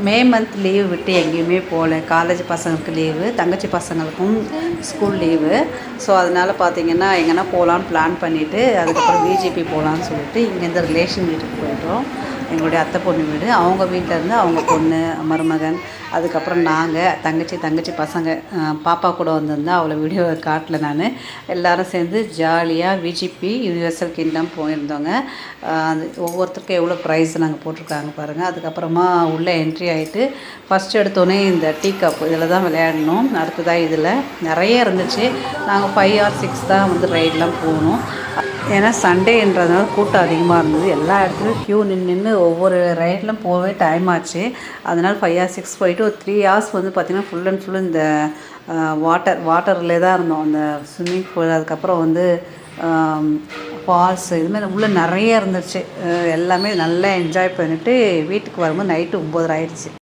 May month leave விட்டு எங்கேயுமே போகல. காலேஜ் பசங்களுக்கு லீவு, தங்கச்சி பசங்களுக்கும் ஸ்கூல் லீவு. ஸோ அதனால் பார்த்திங்கன்னா எங்கன்னா போகலான்னு பிளான் பண்ணிவிட்டு அதுக்கப்புறம் விஜிபி போகலான்னு சொல்லிட்டு இங்கேருந்து ரிலேஷன் வீட்டுக்கு போயிட்டோம். எங்களுடைய அத்தை பொண்ணு வீடு. அவங்க வீட்டிலேருந்து அவங்க பொண்ணு, மருமகன், அதுக்கப்புறம் நாங்கள் தங்கச்சி பசங்க, பாப்பா கூட வந்திருந்தா அவளை வீடியோ காட்டல நான். எல்லோரும் சேர்ந்து ஜாலியாக விஜிபி யுனிவர்சல் கிங்டம் போயிருந்தோங்க. அது ஒவ்வொருத்தருக்கும் எவ்வளோ ப்ரைஸ் நாங்கள் போட்டிருக்காங்க பாருங்கள். அதுக்கப்புறமா உள்ளே என்ட்ரி ஆகிட்டு ஃபஸ்ட் எடுத்தோடனே இந்த டீ கப் இதில் தான் விளையாடணும். அடுத்ததாக இதில் நிறைய இருந்துச்சு. நாங்கள் 5 or 6 தான் வந்து ரைடெலாம் போகணும். ஏன்னா சண்டேன்றதுனால கூட்டம் அதிகமாக இருந்தது. எல்லா இடத்துலையும் க்யூ நின்று ஒவ்வொரு ரைட்லாம் போகவே டைம் ஆச்சு. அதனால் 5 or 6 போயிட்டு ஒரு 3 hours வந்து பார்த்திங்கன்னா ஃபுல் அண்ட் ஃபுல் இந்த வாட்டர்லே தான் இருந்தோம். அந்த ஸ்விம்மிங் பூல், அதுக்கப்புறம் வந்து ஃபால்ஸ், இதுமாதிரி உள்ளே நிறைய இருந்துச்சு. எல்லாமே நல்லா என்ஜாய் பண்ணிவிட்டு வீட்டுக்கு வரும்போது நைட்டு 9:30 ஆயிடுச்சு.